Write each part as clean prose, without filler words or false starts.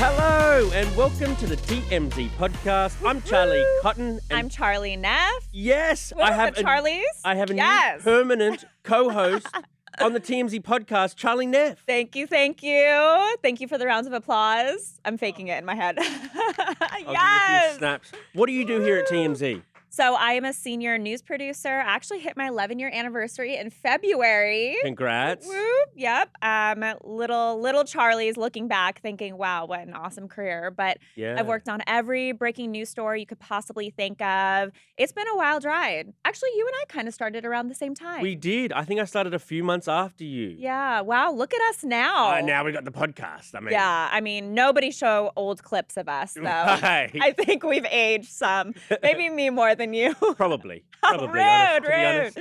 Hello and welcome to the TMZ podcast. I'm Charlie Cotton. And I'm Charlie Neff. yes, I have Charlie's. I have a new permanent co-host on the TMZ podcast, Charlie Neff. Thank you. Thank you for the rounds of applause. I'm faking it in my head. I'll give you a few snaps. What do you do here at TMZ? So I am a senior news producer. I actually hit my 11-year anniversary in February. Congrats. Whoop. Yep. Little Charlie's looking back thinking, wow, what an awesome career. But Yeah. I've worked on every breaking news story you could possibly think of. It's been a wild ride. Actually, you and I kind of started around the same time. We did. I think I started a few months after you. Yeah. Wow. Look at us now. Now we got the podcast. Yeah. I mean, nobody show old clips of us, though. Right. I think we've aged some. Maybe me more than you. Probably. Oh, To be rude. honest.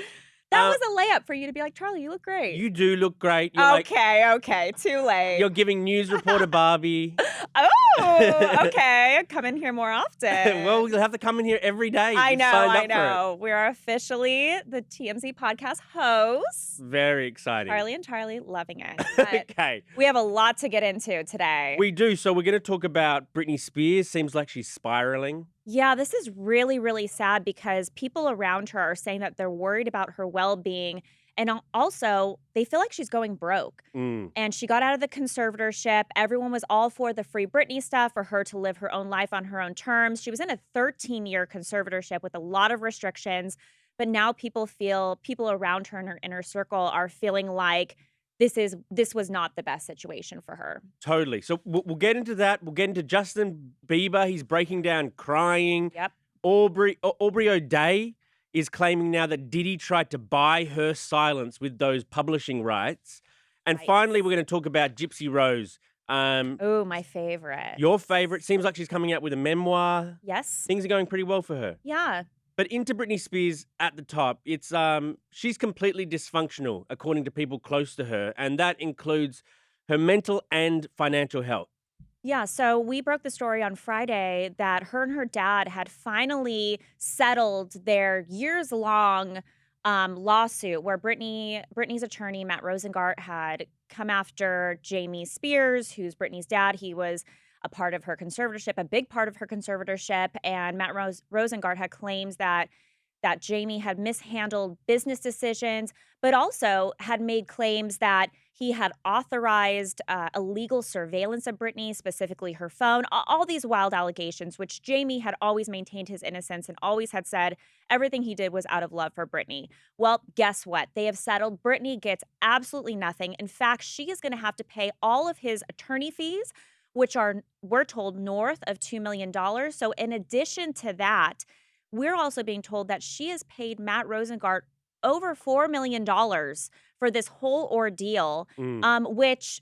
That was a layup for you to be like, Charlie, you look great. You do look great. You're Okay. Too late. You're giving news reporter Barbie. Oh, okay. Come in here more often. Well, you'll have to come in here every day. I You've know. signed up for We are officially the TMZ podcast hosts. it. Very exciting. Charlie and Charlie loving it. But Okay. we have a lot to get into today. We do. So we're going to talk about Britney Spears. Seems like she's spiraling. Yeah, this is really, really sad because people around her are saying that they're worried about her well-being. And also, they feel like she's going broke. And she got out of the conservatorship. Everyone was all for the free Britney stuff, for her to live her own life on her own terms. She was in a 13-year conservatorship with a lot of restrictions. But now people around her in her inner circle are feeling like this was not the best situation for her. Totally. So we'll get into that. We'll get into Justin Bieber. He's breaking down crying. Yep. Aubrey O'Day is claiming now that Diddy tried to buy her silence with those publishing rights. And Right. finally, we're going to talk about Gypsy Rose. Oh, my favorite. Your favorite. Seems like she's coming out with a memoir. Yes. Things are going pretty well for her. Yeah. But into Britney Spears at the top, it's she's completely dysfunctional, according to people close to her, and that includes her mental and financial health. Yeah, so we broke the story on Friday that her and her dad had finally settled their years-long lawsuit where Britney's attorney, Matt Rosengart, had come after Jamie Spears, who's Britney's dad. He was a part of her conservatorship, a big part of her conservatorship, and Matt Rosengart had claims that Jamie had mishandled business decisions, but also had made claims that he had authorized illegal surveillance of Britney, specifically her phone, all these wild allegations, which Jamie had always maintained his innocence and always had said everything he did was out of love for Britney. Well, guess what? They have settled. Britney gets absolutely nothing. In fact, she is going to have to pay all of his attorney fees, which are, we're told, north of $2 million. So in addition to that, we're also being told that she has paid Matt Rosengart over $4 million for this whole ordeal, which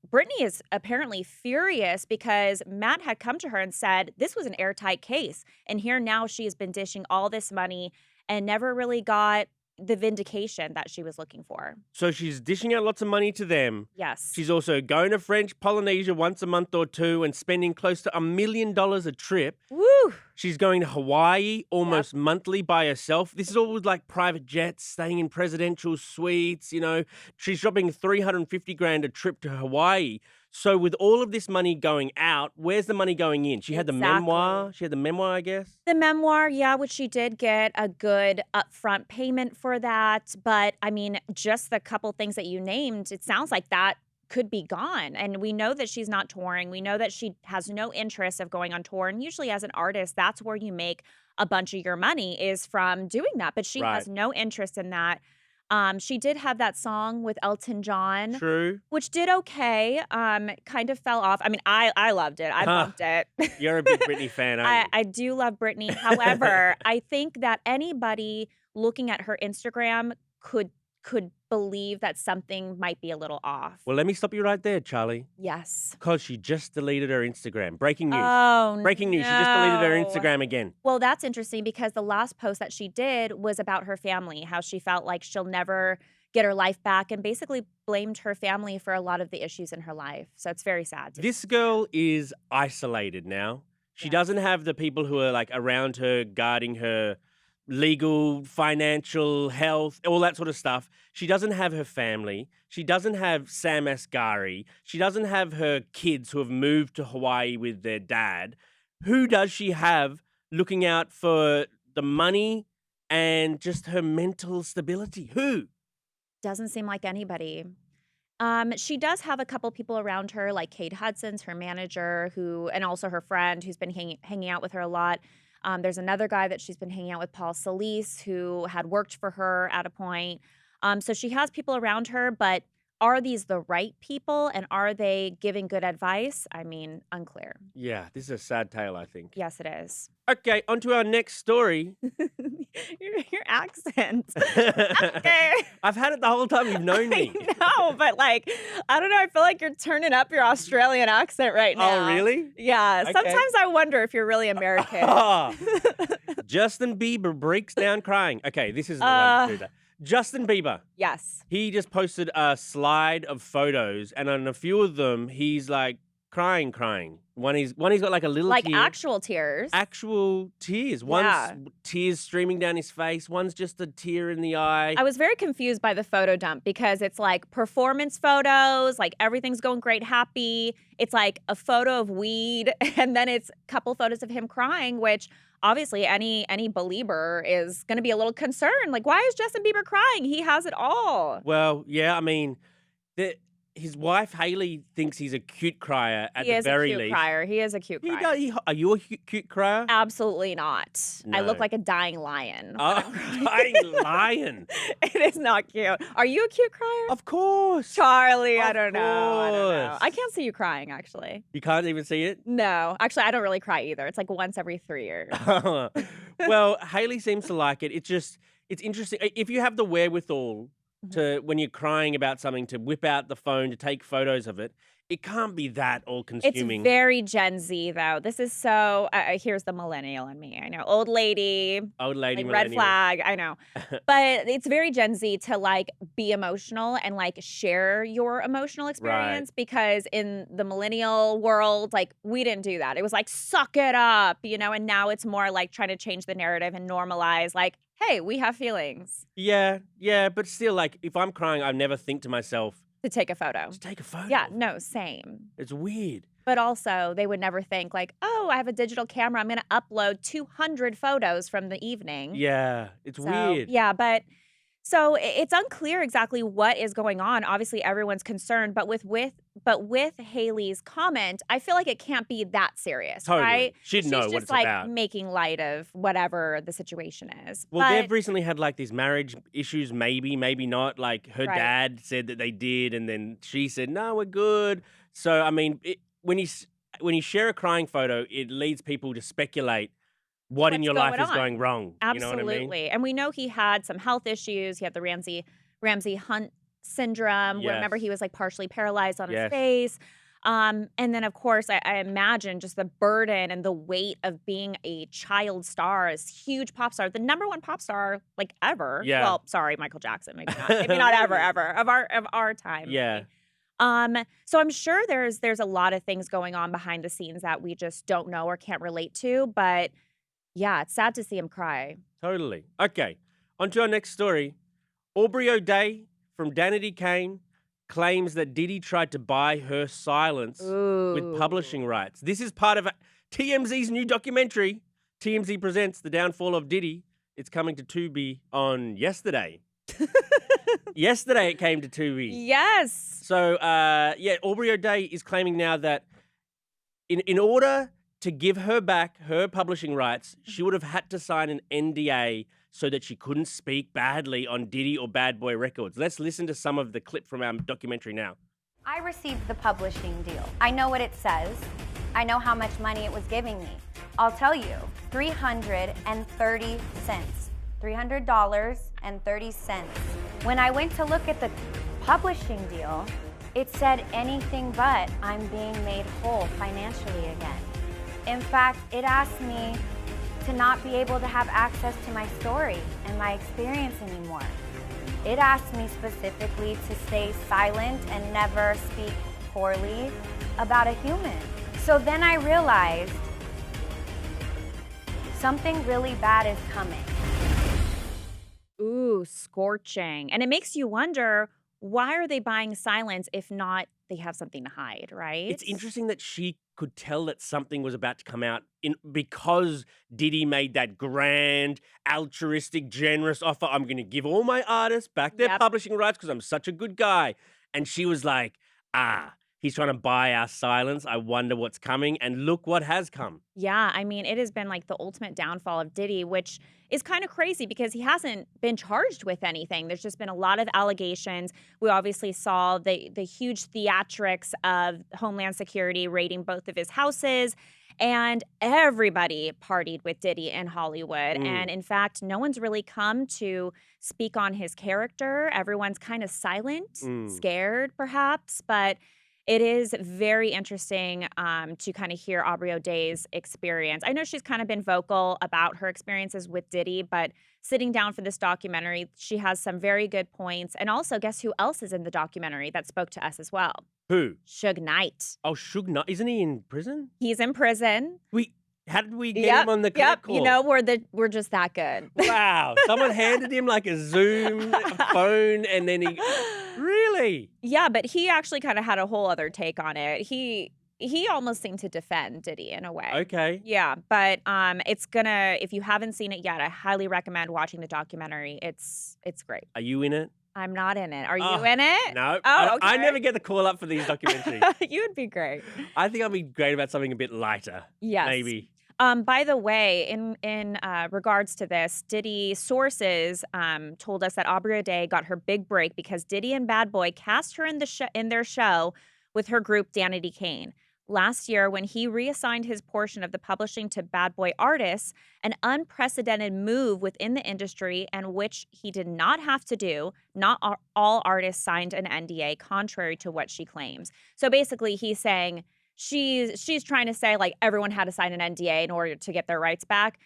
Britney is apparently furious because Matt had come to her and said this was an airtight case. And here now she has been dishing all this money and never really got the vindication that she was looking for. So she's dishing out lots of money to them. Yes. She's also going to French Polynesia once a month or two and spending close to $1 million a trip. Woo! She's going to Hawaii almost monthly by herself. This is all with like private jets, staying in presidential suites, you know. She's dropping $350,000 a trip to Hawaii. So with all of this money going out, where's the money going in? She had the memoir. She had the memoir, I guess. The memoir, yeah, which she did get a good upfront payment for that. But I mean, just the couple things that you named, it sounds like that could be gone. And we know that she's not touring. We know that she has no interest of going on tour. And usually as an artist, that's where you make a bunch of your money, is from doing that. But she has no interest in that. She did have that song with Elton John. True. Which did okay. Kind of fell off. I mean, I loved it. I bumped it. You're a big Britney fan, aren't you? I do love Britney. However, I think that anybody looking at her Instagram could believe that something might be a little off. Well, let me stop you right there, Charlie. Yes. Because she just deleted her Instagram. Breaking news. Oh, Breaking news. She just deleted her Instagram again. Well, that's interesting because the last post that she did was about her family, how she felt like she'll never get her life back, and basically blamed her family for a lot of the issues in her life. So it's very sad. This girl is isolated now. She doesn't have the people who are like around her, guarding her, legal, financial, health, all that sort of stuff. She doesn't have her family. She doesn't have Sam Asghari. She doesn't have her kids who have moved to Hawaii with their dad. Who does she have looking out for the money and just her mental stability? Who? Doesn't seem like anybody. She does have a couple people around her, like Kate Hudson's her manager, and also her friend who's been hanging out with her a lot. There's another guy that she's been hanging out with, Paul Solis, who had worked for her at a point. So she has people around her, but are these the right people and are they giving good advice? I mean, unclear. Yeah, this is a sad tale, I think. Yes, it is. Okay, on to our next story. Your accent. Okay. I've had it the whole time you've known me. No, but like, I don't know. I feel like you're turning up your Australian accent right now. Oh, really? Yeah. Okay. Sometimes I wonder if you're really American. Justin Bieber breaks down crying. Okay, this is the one to do that. Justin Bieber. Yes. He just posted a slide of photos, and on a few of them, he's like crying. One he's got like a little Like tear. actual tears. Actual tears. One's tears streaming down his face. One's just a tear in the eye. I was very confused by the photo dump because it's like performance photos, like everything's going great, happy. It's like a photo of weed, and then it's a couple photos of him crying, which obviously any believer is going to be a little concerned. Like, why is Justin Bieber crying? He has it all. Well, yeah, I mean, his wife Haley thinks he's a cute crier at the very least. He is a cute crier. Are you a cute crier? Absolutely not. I look No. like a dying lion. Oh, dying lion. It is not cute. Are you a cute crier? Of course. Charlie, I Of don't know. course. I can't see you crying, actually. You can't even see it? No. Actually, I don't really cry either. It's like once every 3 years. Well, Haley seems to like it. It's interesting. If you have the wherewithal to, when you're crying about something, to whip out the phone to take photos of it, it can't be that all-consuming. It's very Gen Z, though. This is so, here's the millennial in me. I know, old lady, Old lady, like red millennial. flag, I know. But it's very Gen Z to like be emotional and like share your emotional experience because in the millennial world, like we didn't do that. It was like, suck it up, and now it's more like trying to change the narrative and normalize like, hey, we have feelings. Yeah, but still, like, if I'm crying, I never think to myself, To take a photo. to take a photo. Yeah, no, same. It's weird. But also, they would never think like, oh, I have a digital camera. I'm going to upload 200 poses from the evening. Yeah, it's weird. Yeah, but so it's unclear exactly what is going on. Obviously, everyone's concerned, but with Haley's comment, I feel like it can't be that serious, Totally. right? She'd know She's what just it's like about. making light of whatever the situation is. Well, but they've recently had like these marriage issues, maybe not. Like her Right. dad said that they did, and then she said, "No, we're good." So I mean, when you share a crying photo, it leads people to speculate what in What's your life going is on? going wrong. Absolutely. You know what I mean? And we know he had some health issues. He had the Ramsey Hunt syndrome, where remember Yes. he was like partially paralyzed on his Yes. face. And then of course I imagine just the burden and the weight of being a child star, as huge pop star, the #1 pop star like ever. Yeah. Well, sorry, Michael Jackson, maybe not ever of our time. Yeah. maybe. So I'm sure there's a lot of things going on behind the scenes that we just don't know or can't relate to, but yeah, it's sad to see him cry. Totally. Okay. On to our next story. Aubrey O'Day from Danity Kane claims that Diddy tried to buy her silence with publishing rights. This is part of TMZ's new documentary. TMZ presents The Downfall of Diddy. It's coming to Tubi on yesterday. Yesterday it came to Tubi. Yes. So, Aubrey O'Day is claiming now that in order to give her back her publishing rights, she would have had to sign an NDA so that she couldn't speak badly on Diddy or Bad Boy Records. Let's listen to some of the clip from our documentary now. I received the publishing deal. I know what it says. I know how much money it was giving me. I'll tell you, $330. $300.30. When I went to look at the publishing deal, it said anything but I'm being made whole financially again. In fact, it asked me to not be able to have access to my story and my experience anymore. It asked me specifically to stay silent and never speak poorly about a human. So then I realized something really bad is coming. Ooh, scorching. And it makes you wonder, why are they buying silence if not they have something to hide, right? It's interesting that she could tell that something was about to come out because Diddy made that grand, altruistic, generous offer. I'm going to give all my artists back their Yep. publishing rights because I'm such a good guy. And she was like, he's trying to buy our silence. I wonder what's coming. And look what has come. Yeah, I mean, it has been like the ultimate downfall of Diddy, which is kind of crazy because he hasn't been charged with anything. There's just been a lot of allegations. We obviously saw the huge theatrics of Homeland Security raiding both of his houses, and everybody partied with Diddy in Hollywood. And in fact, no one's really come to speak on his character. Everyone's kind of silent, scared perhaps, but it is very interesting to kind of hear Aubrey O'Day's experience. I know she's kind of been vocal about her experiences with Diddy, but sitting down for this documentary, she has some very good points. And also, guess who else is in the documentary that spoke to us as well? Who? Suge Knight. Oh, Suge Knight. Isn't he in prison? He's in prison. How did we get him on the Yep. call? You know, we're just that good. Wow. Someone handed him like a Zoom phone and then he... Really? Yeah, but he actually kind of had a whole other take on it. He almost seemed to defend Diddy in a way. Okay. Yeah, but it's gonna, if you haven't seen it yet, I highly recommend watching the documentary. It's great. Are you in it? I'm not in it. Are you Oh, in it? No. Oh, I okay. never get the call up for these documentaries. You would be great. I think I'll be great about something a bit lighter. Yes. Maybe. By the way, in regards to this, Diddy sources told us that Aubrey O'Day got her big break because Diddy and Bad Boy cast her in their show with her group Danity Kane. Last year, when he reassigned his portion of the publishing to Bad Boy artists, an unprecedented move within the industry and which he did not have to do, not all artists signed an NDA, contrary to what she claims. So basically, he's saying she's trying to say, like, everyone had to sign an NDA in order to get their rights back.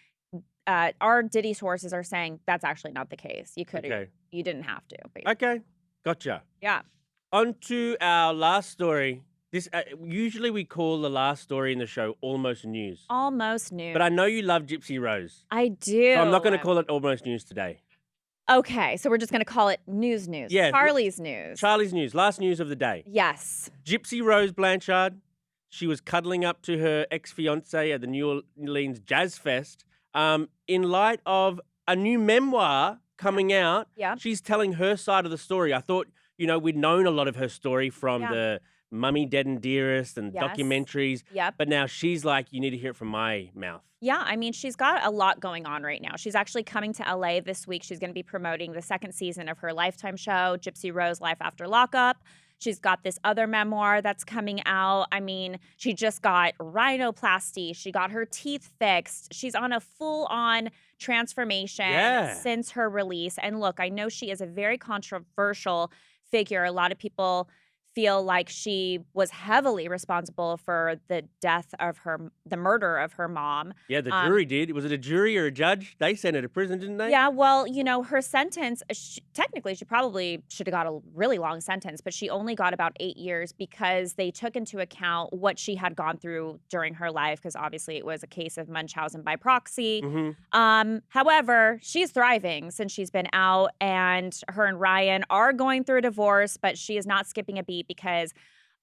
Our Diddy sources are saying that's actually not the case. You could, you didn't have to. Basically. Okay. Gotcha. Yeah. On to our last story. This usually we call the last story in the show almost news. Almost news. But I know you love Gypsy Rose. I do. So I'm not going to call it almost news today. Okay, so we're just going to call it news. Yeah. Charlie's news. Charlie's news. Last news of the day. Yes. Gypsy Rose Blanchard. She was cuddling up to her ex-fiancé at the New Orleans Jazz Fest. In light of a new memoir coming out, she's telling her side of the story. I thought, we'd known a lot of her story from the Mummy, Dead and Dearest and documentaries. Yep. But now she's like, you need to hear it from my mouth. Yeah, I mean, she's got a lot going on right now. She's actually coming to LA this week. She's going to be promoting the second season of her Lifetime show, Gypsy Rose Life After Lockup. She's got this other memoir that's coming out. I mean, she just got rhinoplasty. She got her teeth fixed. She's on a full-on transformation since her release. And look, I know she is a very controversial figure. A lot of people feel like she was heavily responsible for the death of the murder of her mom. Yeah, the jury did. Was it a jury or a judge? They sent her to prison, didn't they? Yeah, well, her sentence, technically, she probably should have got a really long sentence, but she only got about 8 years because they took into account what she had gone through during her life, because obviously it was a case of Munchausen by proxy. Mm-hmm. However, she's thriving since she's been out, and her and Ryan are going through a divorce, but she is not skipping a beat because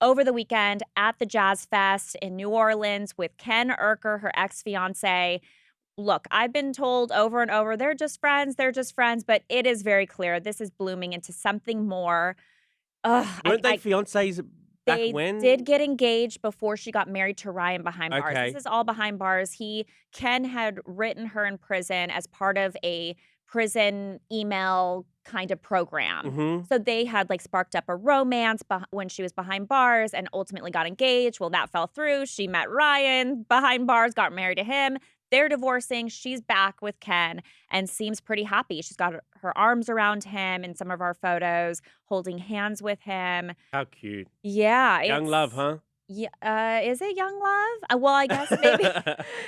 over the weekend at the Jazz Fest in New Orleans with Ken Urker, her ex-fiance, look, I've been told over and over, they're just friends, but it is very clear this is blooming into something more. Weren't they fiancés back when? They did get engaged before she got married to Ryan behind bars. Okay. This is all behind bars. Ken had written her in prison as part of a prison email kind of program. Mm-hmm. So they had sparked up a romance when she was behind bars and ultimately got engaged. Well, that fell through. She met Ryan behind bars, got married to him. They're divorcing. She's back with Ken and seems pretty happy. She's got her arms around him in some of our photos, holding hands with him. How cute. Yeah. Young love, huh? Yeah, is it young love? Well, I guess maybe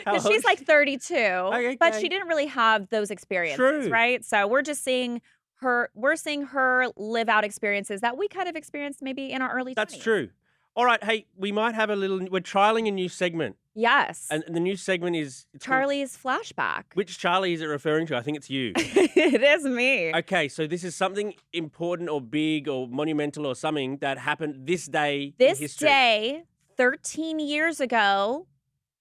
because she's 32, Okay. but she didn't really have those experiences, right? So we're just seeing her. We're seeing her live out experiences that we kind of experienced maybe in our early 20s. That's true. All right, hey, we might have we're trialing a new segment Yes. And the new segment is it's called- Charlie's Flashback. Which Charlie is it referring to? I think it's you. It is me. Okay, so this is something important or big or monumental or something that happened this day in This history. day, 13 years ago,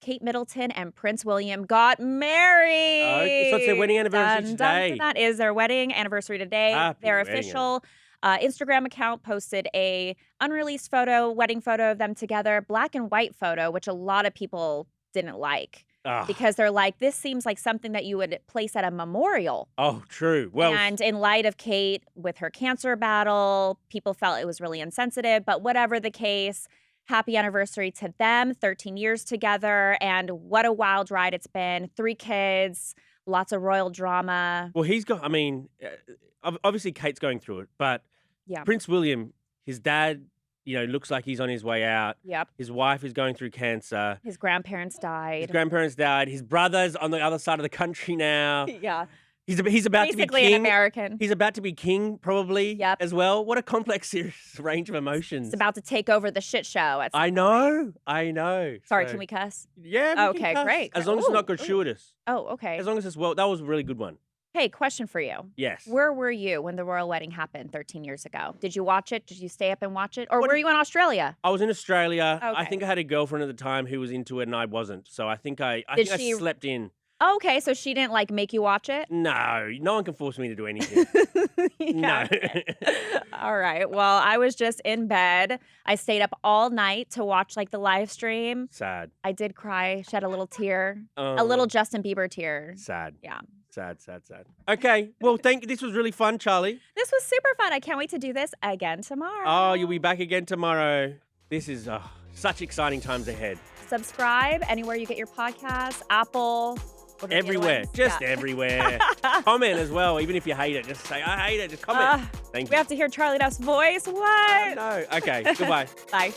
Kate Middleton and Prince William got married. Okay, so it's their wedding anniversary today. That is their wedding anniversary today. Happy Their wedding official Instagram account posted a unreleased photo, wedding photo of them together, black and white photo, which a lot of people didn't like Ah, because they're like, this seems like something that you would place at a memorial. oh, true. Well, And in light of Kate with her cancer battle, people felt it was really insensitive. But whatever the case, happy anniversary to them, 13 years together. And what a wild ride it's been. 3 kids, lots of royal drama. well, he's got. I mean, obviously Kate's going through it, but Yeah. Prince William, his dad, looks like he's on his way out. Yep. His wife is going through cancer. His grandparents His died. grandparents died. His brother's on the other side of the country now. Yeah. He's about to be Basically king. an American. He's about to be king, probably. Yep. As well. What a complex range of emotions. It's about to take over the shit show. I know. Sorry, So- can we cuss? Yeah. we can Okay, cuss. great. As long as it's not Ooh, ooh. gratuitous. Oh, okay. As long as it's that was a really good one. Hey, question for you. Yes. Where were you when the royal wedding happened 13 years ago? Did you watch it? Did you stay up and watch it? Or What were do you in Australia? I was in Australia. I Okay. think I had a girlfriend at the time who was into it and I wasn't. So I think I Did think I she- slept in. Oh, okay, so she didn't like make you watch it? No one can force me to do anything. Yeah, No. okay. All right. Well, I was just in bed. I stayed up all night to watch like the live stream. Sad. I did cry, shed a little tear, a Um, little Justin Bieber tear. Sad. Yeah. Sad. Okay. Well, this was really fun, Charlie. This was super fun. I can't wait to do this again tomorrow. Oh, you'll be back again tomorrow. This is such exciting times ahead. Subscribe anywhere you get your podcasts, Apple. what are the other Everywhere. ones? Just Yeah. everywhere. Comment as well. Even if you hate it, just say, I hate it. Just comment. Thank We you. have to hear Charlie Duff's voice. What? No. Okay. Goodbye. Bye.